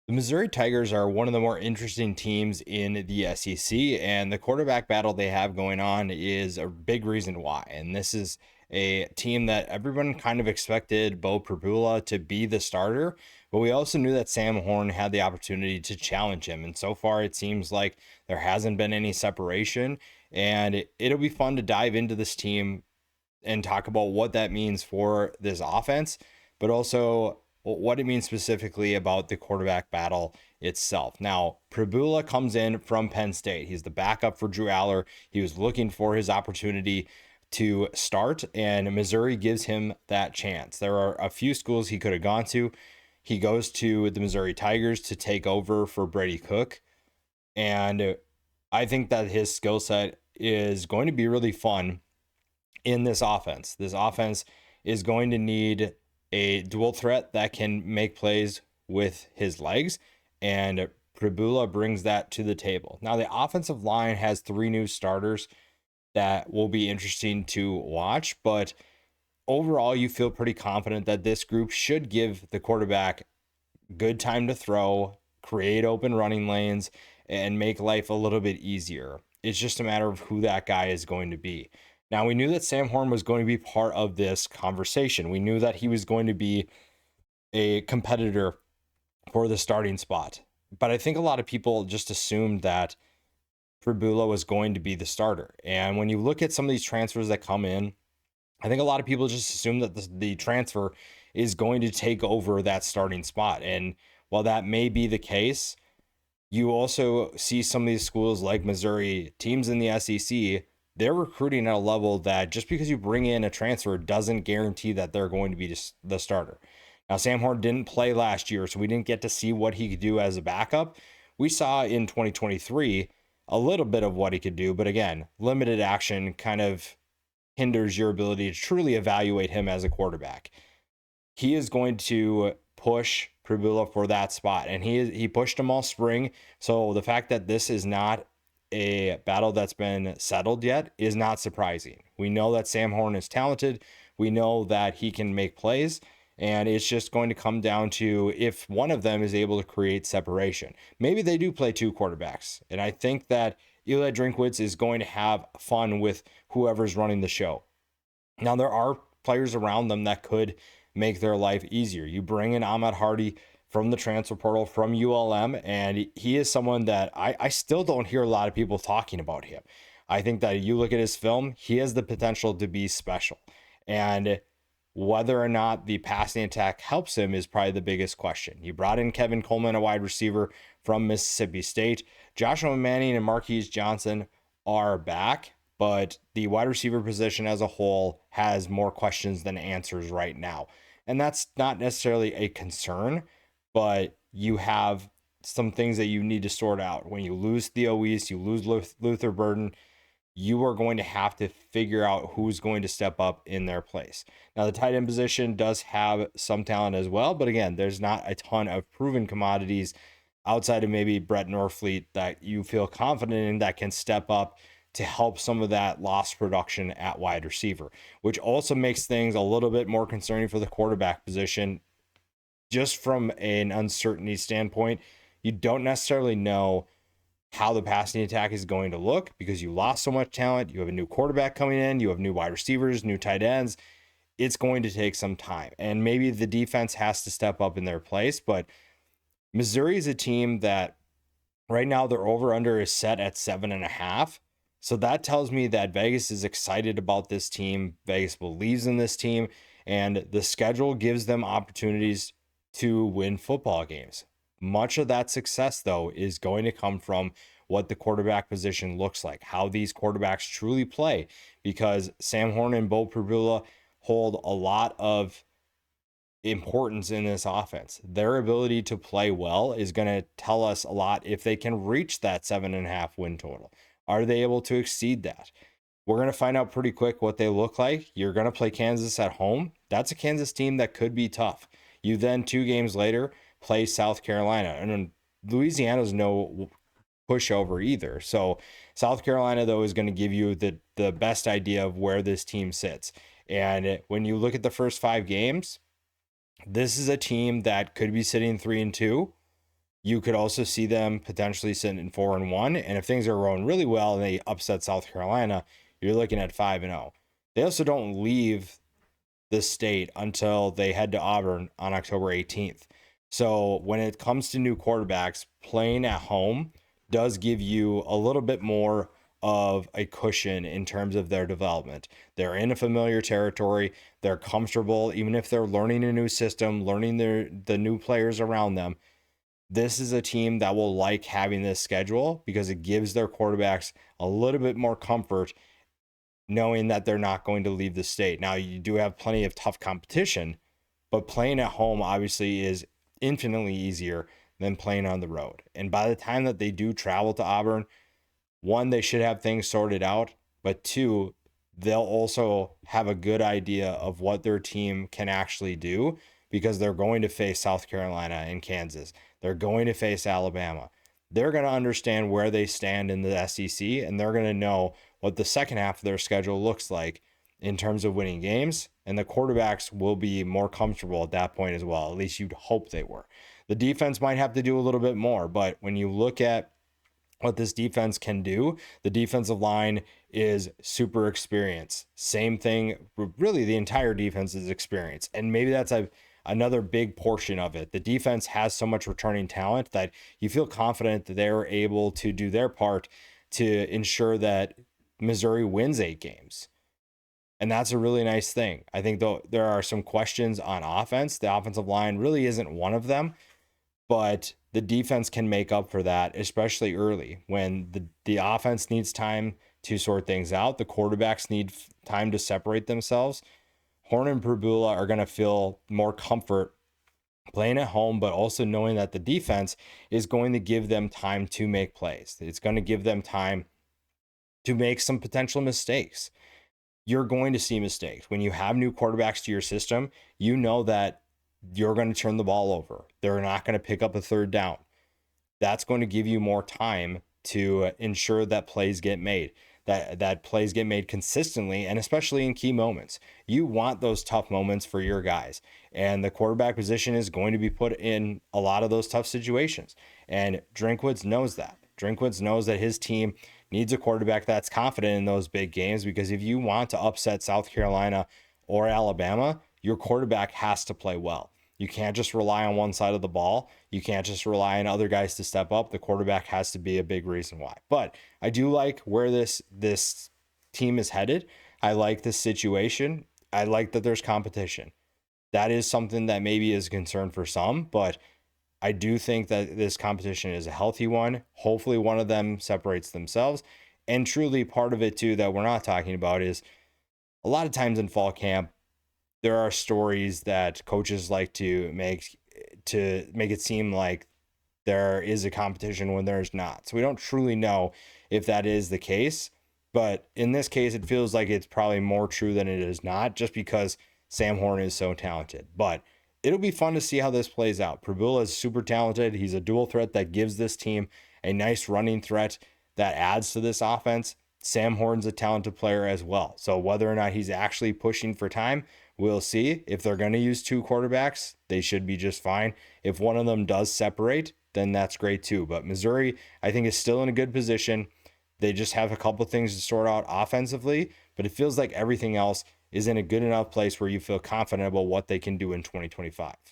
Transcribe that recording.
The Missouri Tigers are one of the more interesting teams in the SEC, and the quarterback battle they have going on is a big reason why. And this is a team that everyone kind of expected Beau Pribula to be the starter, but we also knew that Sam Horn had the opportunity to challenge him. And so far, it seems like there hasn't been any separation. And it'll be fun to dive into this team and talk about what that means for this offense, but also what it means specifically about the quarterback battle itself. Now, Pribula comes in from Penn State. He's the backup for Drew Aller. He was looking for his opportunity to start, and Missouri gives him that chance. There are a few schools he could have gone to. He goes to the Missouri Tigers to take over for Brady Cook, and I think that his skill set is going to be really fun in this offense. This offense is going to need a dual threat that can make plays with his legs, and Pribula brings that to the table. Now, the offensive line has three new starters that will be interesting to watch, but overall, you feel pretty confident that this group should give the quarterback good time to throw, create open running lanes, and make life a little bit easier. It's just a matter of who that guy is going to be. Now, we knew that Sam Horn was going to be part of this conversation. We knew that he was going to be a competitor for the starting spot. But I think a lot of people just assumed that Pribula was going to be the starter. And when you look at some of these transfers that come in, I think a lot of people just assume that the transfer is going to take over that starting spot. And while that may be the case, you also see some of these schools like Missouri, teams in the SEC, they're recruiting at a level that just because you bring in a transfer doesn't guarantee that they're going to be the starter. Now, Sam Horn didn't play last year, so we didn't get to see what he could do as a backup. We saw in 2023 a little bit of what he could do, but again, limited action kind of hinders your ability to truly evaluate him as a quarterback. He is going to push Pribula for that spot, and he pushed him all spring. So the fact that this is not a battle that's been settled yet is not surprising. We know that Sam Horn is talented. We know that he can make plays, and it's just going to come down to if one of them is able to create separation. Maybe they do play two quarterbacks, and I think that Eli Drinkwitz is going to have fun with whoever's running the show. Now, there are players around them that could make their life easier. You bring in Ahmad Hardy from the transfer portal from ULM, and he is someone that I still don't hear a lot of people talking about him. I think that you look at his film, he has the potential to be special. And whether or not the passing attack helps him is probably the biggest question. You brought in Kevin Coleman, a wide receiver from Mississippi State. Joshua Manning and Marquise Johnson are back, but the wide receiver position as a whole has more questions than answers right now. And that's not necessarily a concern, but you have some things that you need to sort out. When you lose Theo Weiss, you lose Luther Burden, you are going to have to figure out who's going to step up in their place. Now, the tight end position does have some talent as well, but again, there's not a ton of proven commodities outside of maybe Brett Norfleet that you feel confident in that can step up to help some of that lost production at wide receiver, which also makes things a little bit more concerning for the quarterback position. Just from an uncertainty standpoint, you don't necessarily know how the passing attack is going to look because you lost so much talent. You have a new quarterback coming in, you have new wide receivers, new tight ends. It's going to take some time, and maybe the defense has to step up in their place. But Missouri is a team that right now their over under is set at 7.5. So that tells me that Vegas is excited about this team. Vegas believes in this team, and the schedule gives them opportunities to win football games. Much of that success, though, is going to come from what the quarterback position looks like, how these quarterbacks truly play, because Sam Horn and Beau Pribula hold a lot of importance in this offense. Their ability to play well is going to tell us a lot if they can reach that 7.5 win total. Are they able to exceed that? We're going to find out pretty quick what they look like. You're going to play Kansas at home. That's a Kansas team that could be tough. You then 2 games later play South Carolina, and Louisiana's no pushover either. So South Carolina, though, is going to give you the best idea of where this team sits. And when you look at the first 5 games, this is a team that could be sitting 3-2. You could also see them potentially sitting in 4-1. And if things are going really well and they upset South Carolina, you're looking at 5-0. They also don't leave the state until they head to Auburn on October 18th. So when it comes to new quarterbacks, playing at home does give you a little bit more of a cushion in terms of their development. They're in a familiar territory. They're comfortable, even if they're learning a new system, learning the new players around them. This is a team that will like having this schedule because it gives their quarterbacks a little bit more comfort knowing that they're not going to leave the state. Now, you do have plenty of tough competition, but playing at home obviously is infinitely easier than playing on the road. And by the time that they do travel to Auburn, one, they should have things sorted out, but two, they'll also have a good idea of what their team can actually do because they're going to face South Carolina and Kansas. They're going to face Alabama. They're going to understand where they stand in the SEC, and they're going to know what the second half of their schedule looks like in terms of winning games, and the quarterbacks will be more comfortable at that point as well. At least you'd hope they were. The defense might have to do a little bit more, but when you look at what this defense can do, the defensive line is super experienced. Same thing, really the entire defense is experienced. And maybe that's another big portion of it. The defense has so much returning talent that you feel confident that they're able to do their part to ensure that Missouri wins 8 games. And that's a really nice thing. I think though there are some questions on offense. The offensive line really isn't one of them, but the defense can make up for that, especially early when the offense needs time to sort things out. The quarterbacks need time to separate themselves. Horn and Pribula are going to feel more comfort playing at home, but also knowing that the defense is going to give them time to make plays. It's going to give them time to make some potential mistakes. You're going to see mistakes. When you have new quarterbacks to your system, you know that you're going to turn the ball over. They're not going to pick up a third down. That's going to give you more time to ensure that plays get made, that plays get made consistently, and especially in key moments. You want those tough moments for your guys, and the quarterback position is going to be put in a lot of those tough situations. And Drinkwitz knows that. Drinkwitz knows that his team needs a quarterback that's confident in those big games, because if you want to upset South Carolina or Alabama, your quarterback has to play well. You can't just rely on one side of the ball. You can't just rely on other guys to step up. The quarterback has to be a big reason why. But I do like where this team is headed. I like this situation. I like that there's competition. That is something that maybe is a concern for some, but I do think that this competition is a healthy one. Hopefully one of them separates themselves. And truly part of it too that we're not talking about is a lot of times in fall camp, there are stories that coaches like to make it seem like there is a competition when there's not. So we don't truly know if that is the case. But in this case, it feels like it's probably more true than it is not, just because Sam Horn is so talented. But it'll be fun to see how this plays out. Pribula is super talented. He's a dual threat that gives this team a nice running threat that adds to this offense. Sam Horn's a talented player as well. So whether or not he's actually pushing for time, we'll see. If they're going to use 2 quarterbacks, they should be just fine. If one of them does separate, then that's great too. But Missouri, I think, is still in a good position. They just have a couple things to sort out offensively, but it feels like everything else is in a good enough place where you feel confident about what they can do in 2025.